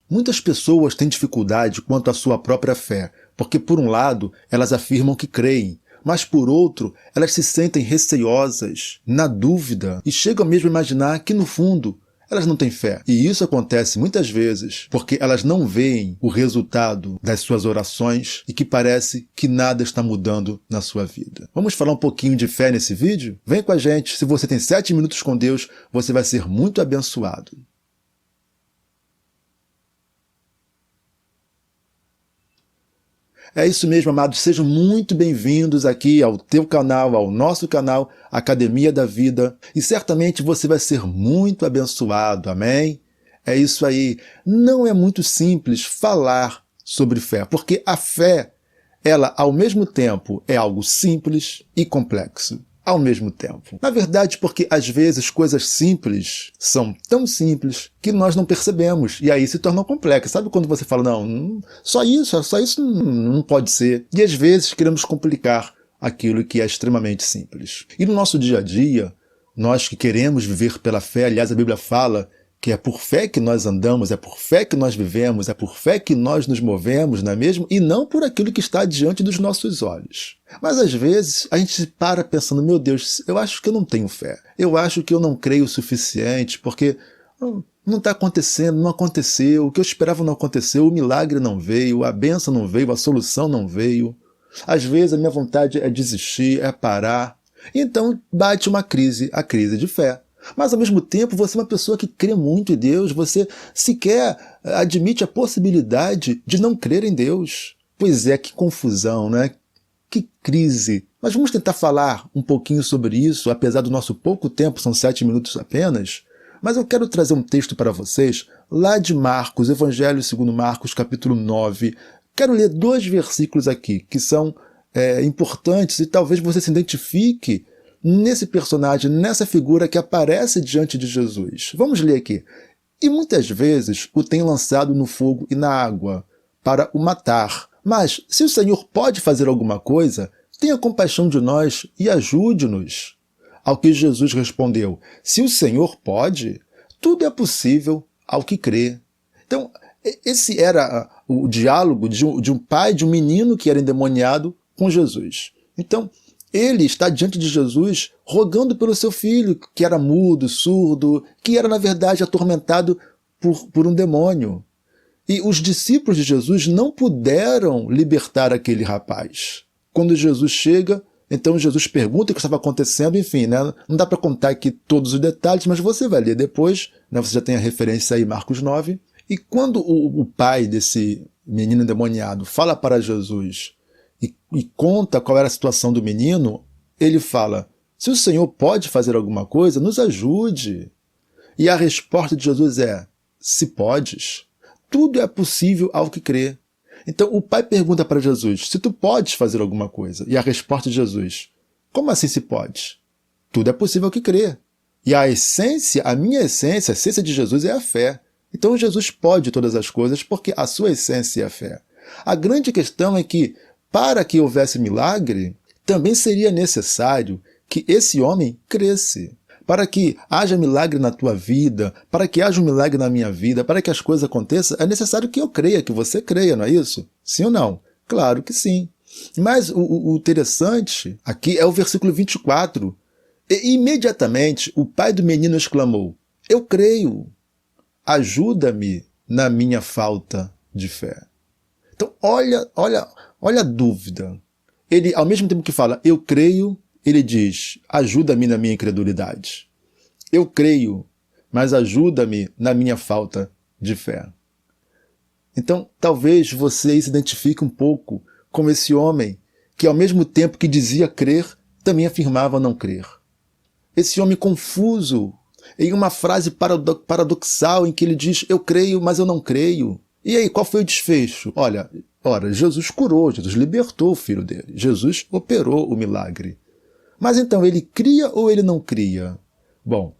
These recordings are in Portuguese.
Muitas pessoas têm dificuldade quanto à sua própria fé, porque por um lado elas afirmam que creem, mas por outro elas se sentem receiosas, na dúvida e chegam mesmo a imaginar que no fundo elas não têm fé. E isso acontece muitas vezes porque elas não veem o resultado das suas orações e que parece que nada está mudando na sua vida. Vamos falar um pouquinho de fé nesse vídeo? Vem com a gente, se você tem 7 minutos com Deus, você vai ser muito abençoado. É isso mesmo, amados. Sejam muito bem-vindos aqui ao teu canal, ao nosso canal, Academia da Vida. E certamente você vai ser muito abençoado, amém? É isso aí. Não é muito simples falar sobre fé, porque a fé, ela, ao mesmo tempo, é algo simples e complexo. Ao mesmo tempo. Na verdade, porque às vezes coisas simples são tão simples que nós não percebemos e aí se tornam complexas. Sabe quando você fala, não, só isso não pode ser. E às vezes queremos complicar aquilo que é extremamente simples. E no nosso dia a dia, nós que queremos viver pela fé, aliás a Bíblia fala que é por fé que nós andamos, é por fé que nós vivemos, é por fé que nós nos movemos, não é mesmo? E não por aquilo que está diante dos nossos olhos. Mas às vezes a gente se para pensando, meu Deus, eu acho que eu não tenho fé. Eu acho que eu não creio o suficiente, porque não está acontecendo, não aconteceu, o que eu esperava não aconteceu, o milagre não veio, a bênção não veio, a solução não veio. Às vezes a minha vontade é desistir, é parar. E então bate uma crise, a crise de fé. Mas, ao mesmo tempo, você é uma pessoa que crê muito em Deus, você sequer admite a possibilidade de não crer em Deus. Pois é, que confusão, né? Que crise. Mas vamos tentar falar um pouquinho sobre isso, apesar do nosso pouco tempo, são 7 minutos apenas. Mas eu quero trazer um texto para vocês, lá de Marcos, Evangelho segundo Marcos, capítulo 9. Quero ler 2 versículos aqui, que são importantes e talvez você se identifique nesse personagem, nessa figura que aparece diante de Jesus. Vamos ler aqui. E muitas vezes o tem lançado no fogo e na água, para o matar. Mas, se o Senhor pode fazer alguma coisa, tenha compaixão de nós e ajude-nos. Ao que Jesus respondeu, se o Senhor pode, tudo é possível ao que crê. Então, esse era o diálogo de um pai, de um menino que era endemoniado com Jesus. Então, ele está diante de Jesus rogando pelo seu filho, que era mudo, surdo, que era, na verdade, atormentado por um demônio. E os discípulos de Jesus não puderam libertar aquele rapaz. Quando Jesus chega, então Jesus pergunta o que estava acontecendo, enfim, né? Não dá para contar aqui todos os detalhes, mas você vai ler depois, né? Você já tem a referência aí, Marcos 9. E quando o pai desse menino endemoniado fala para Jesus e conta qual era a situação do menino, ele fala, se o Senhor pode fazer alguma coisa, nos ajude. E a resposta de Jesus é, se podes, tudo é possível ao que crê. Então o pai pergunta para Jesus, se tu podes fazer alguma coisa? E a resposta de Jesus, como assim se pode? Tudo é possível ao que crê. E a essência, a minha essência, a essência de Jesus é a fé. Então Jesus pode todas as coisas porque a sua essência é a fé. A grande questão é que, para que houvesse milagre, também seria necessário que esse homem cresce. Para que haja milagre na tua vida, para que haja um milagre na minha vida, para que as coisas aconteçam, é necessário que eu creia, que você creia, não é isso? Sim ou não? Claro que sim. Mas o interessante aqui é o versículo 24. E imediatamente o pai do menino exclamou, eu creio, ajuda-me na minha falta de fé. Então olha a dúvida. Ele, ao mesmo tempo que fala, eu creio, ele diz, ajuda-me na minha incredulidade. Eu creio, mas ajuda-me na minha falta de fé. Então, talvez você se identifique um pouco com esse homem que, ao mesmo tempo que dizia crer, também afirmava não crer. Esse homem confuso, em uma frase paradoxal em que ele diz, eu creio, mas eu não creio. E aí, qual foi o desfecho? Ora, Jesus curou, Jesus libertou o filho dele. Jesus operou o milagre. Mas então, ele cria ou ele não cria? Bom,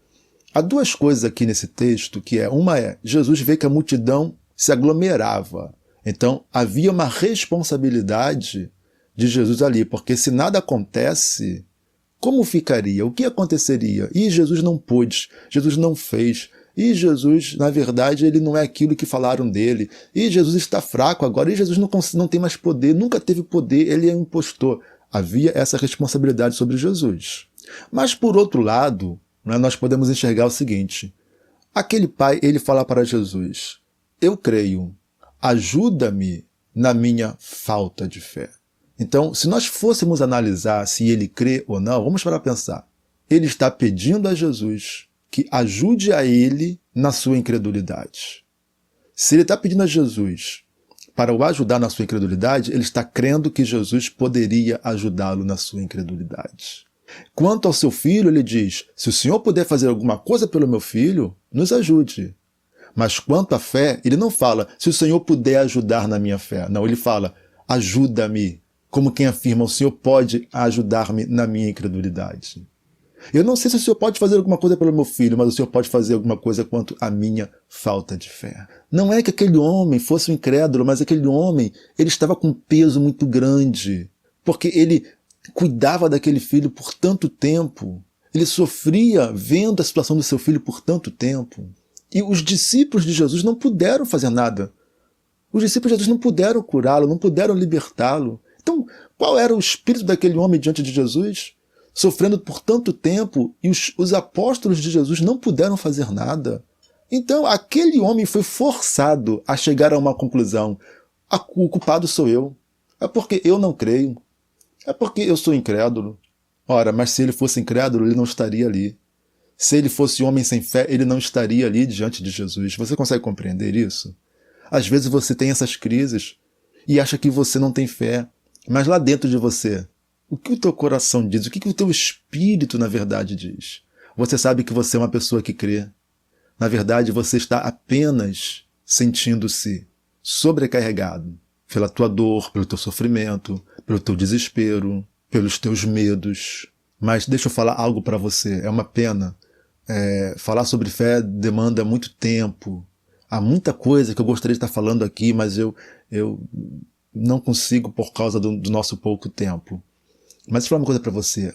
há 2 coisas aqui nesse texto, que uma é, Jesus vê que a multidão se aglomerava. Então, havia uma responsabilidade de Jesus ali, porque se nada acontece, como ficaria? O que aconteceria? E Jesus não pôde, Jesus não fez. E Jesus, na verdade, ele não é aquilo que falaram dele. E Jesus está fraco agora. E Jesus não tem mais poder, nunca teve poder, ele é um impostor. Havia essa responsabilidade sobre Jesus. Mas, por outro lado, né, nós podemos enxergar o seguinte. Aquele pai, ele fala para Jesus, eu creio, ajuda-me na minha falta de fé. Então, se nós fôssemos analisar se ele crê ou não, vamos para pensar. Ele está pedindo a Jesus que ajude a ele na sua incredulidade. Se ele está pedindo a Jesus para o ajudar na sua incredulidade, ele está crendo que Jesus poderia ajudá-lo na sua incredulidade. Quanto ao seu filho, ele diz, se o Senhor puder fazer alguma coisa pelo meu filho, nos ajude. Mas quanto à fé, ele não fala, se o Senhor puder ajudar na minha fé. Não, ele fala, ajuda-me. Como quem afirma, o Senhor pode ajudar-me na minha incredulidade. Eu não sei se o Senhor pode fazer alguma coisa pelo meu filho, mas o Senhor pode fazer alguma coisa quanto à minha falta de fé. Não é que aquele homem fosse um incrédulo, mas aquele homem, ele estava com um peso muito grande, porque ele cuidava daquele filho por tanto tempo. Ele sofria vendo a situação do seu filho por tanto tempo. E os discípulos de Jesus não puderam fazer nada. Os discípulos de Jesus não puderam curá-lo, não puderam libertá-lo. Então, qual era o espírito daquele homem diante de Jesus? Sofrendo por tanto tempo, e os apóstolos de Jesus não puderam fazer nada. Então, aquele homem foi forçado a chegar a uma conclusão. O culpado sou eu. É porque eu não creio. É porque eu sou incrédulo. Ora, mas se ele fosse incrédulo, ele não estaria ali. Se ele fosse homem sem fé, ele não estaria ali diante de Jesus. Você consegue compreender isso? Às vezes você tem essas crises e acha que você não tem fé. Mas lá dentro de você, o que o teu coração diz? O que o teu espírito, na verdade, diz? Você sabe que você é uma pessoa que crê. Na verdade, você está apenas sentindo-se sobrecarregado pela tua dor, pelo teu sofrimento, pelo teu desespero, pelos teus medos. Mas deixa eu falar algo para você. É uma pena. Falar sobre fé demanda muito tempo. Há muita coisa que eu gostaria de estar falando aqui, mas eu não consigo por causa do nosso pouco tempo. Mas deixa eu falar uma coisa para você.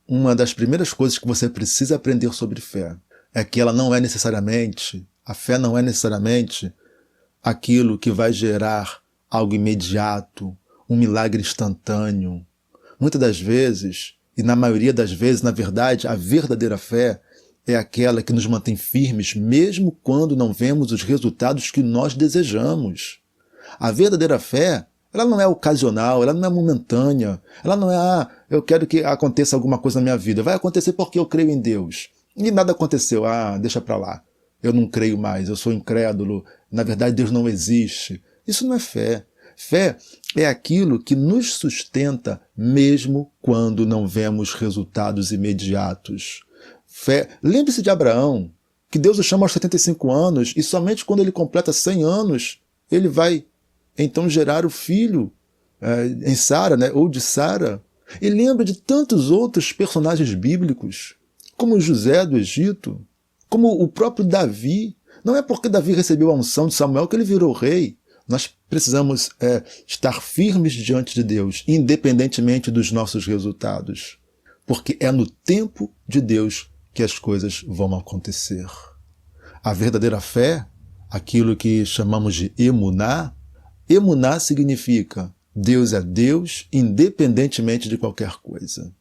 Uma das primeiras coisas que você precisa aprender sobre fé é que ela não é necessariamente, a fé não é necessariamente aquilo que vai gerar algo imediato, um milagre instantâneo. Muitas das vezes, e na maioria das vezes, na verdade, a verdadeira fé é aquela que nos mantém firmes mesmo quando não vemos os resultados que nós desejamos. A verdadeira fé, ela não é ocasional, ela não é momentânea, ela não é, eu quero que aconteça alguma coisa na minha vida. Vai acontecer porque eu creio em Deus. E nada aconteceu, deixa pra lá. Eu não creio mais, eu sou incrédulo, na verdade Deus não existe. Isso não é fé. Fé é aquilo que nos sustenta mesmo quando não vemos resultados imediatos. Fé. Lembre-se de Abraão, que Deus o chama aos 75 anos e somente quando ele completa 100 anos ele vai então gerar o filho em Sara, né? Ou de Sara. E lembra de tantos outros personagens bíblicos, como José do Egito, como o próprio Davi. Não é porque Davi recebeu a unção de Samuel que ele virou rei. Nós precisamos estar firmes diante de Deus, independentemente dos nossos resultados. Porque é no tempo de Deus que as coisas vão acontecer. A verdadeira fé, aquilo que chamamos de emuná, emuná significa Deus é Deus independentemente de qualquer coisa.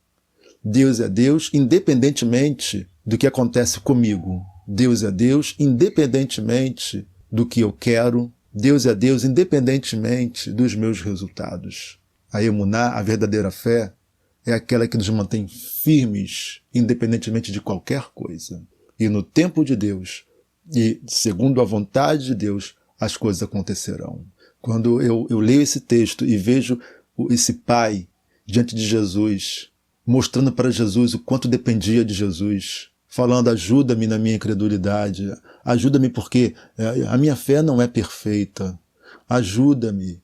Deus é Deus independentemente do que acontece comigo. Deus é Deus independentemente do que eu quero. Deus é Deus independentemente dos meus resultados. A emuná, a verdadeira fé, é aquela que nos mantém firmes, independentemente de qualquer coisa. E no tempo de Deus, e segundo a vontade de Deus, as coisas acontecerão. Quando eu leio esse texto e vejo esse pai diante de Jesus, mostrando para Jesus o quanto dependia de Jesus, falando, ajuda-me na minha incredulidade, ajuda-me porque a minha fé não é perfeita, ajuda-me.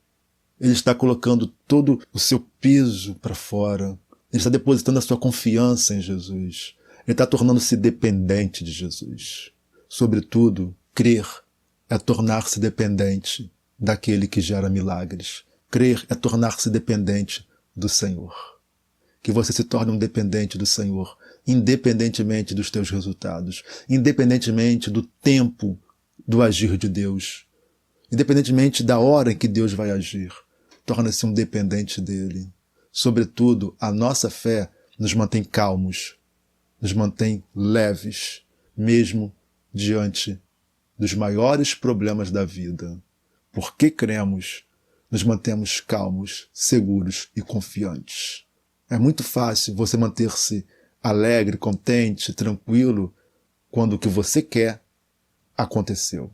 Ele está colocando todo o seu peso para fora, ele está depositando a sua confiança em Jesus, ele está tornando-se dependente de Jesus. Sobretudo, crer é tornar-se dependente daquele que gera milagres. Crer é tornar-se dependente do Senhor. Que você se torne um dependente do Senhor, independentemente dos teus resultados, independentemente do tempo do agir de Deus, independentemente da hora em que Deus vai agir. Torna-se um dependente dele. Sobretudo, a nossa fé nos mantém calmos, nos mantém leves, mesmo diante dos maiores problemas da vida. Porque cremos, nos mantemos calmos, seguros e confiantes. É muito fácil você manter-se alegre, contente, tranquilo, quando o que você quer aconteceu.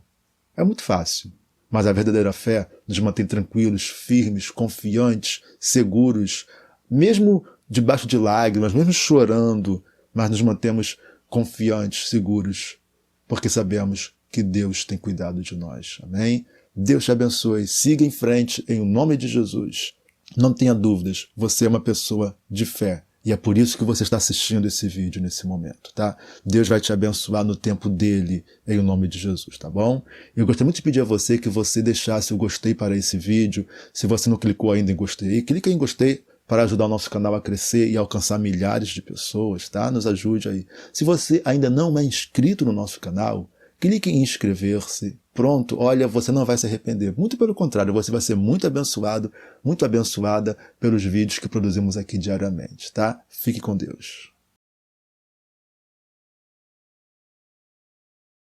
É muito fácil. Mas a verdadeira fé nos mantém tranquilos, firmes, confiantes, seguros, mesmo debaixo de lágrimas, mesmo chorando, mas nos mantemos confiantes, seguros, porque sabemos que Deus tem cuidado de nós. Amém? Deus te abençoe. Siga em frente em nome de Jesus. Não tenha dúvidas, você é uma pessoa de fé. E é por isso que você está assistindo esse vídeo nesse momento, tá? Deus vai te abençoar no tempo dele, em nome de Jesus, tá bom? Eu gostaria muito de pedir a você que você deixasse o gostei para esse vídeo. Se você não clicou ainda em gostei, clica em gostei para ajudar o nosso canal a crescer e alcançar milhares de pessoas, tá? Nos ajude aí. Se você ainda não é inscrito no nosso canal, clique em inscrever-se. Pronto, olha, você não vai se arrepender. Muito pelo contrário, você vai ser muito abençoado, muito abençoada pelos vídeos que produzimos aqui diariamente, tá? Fique com Deus.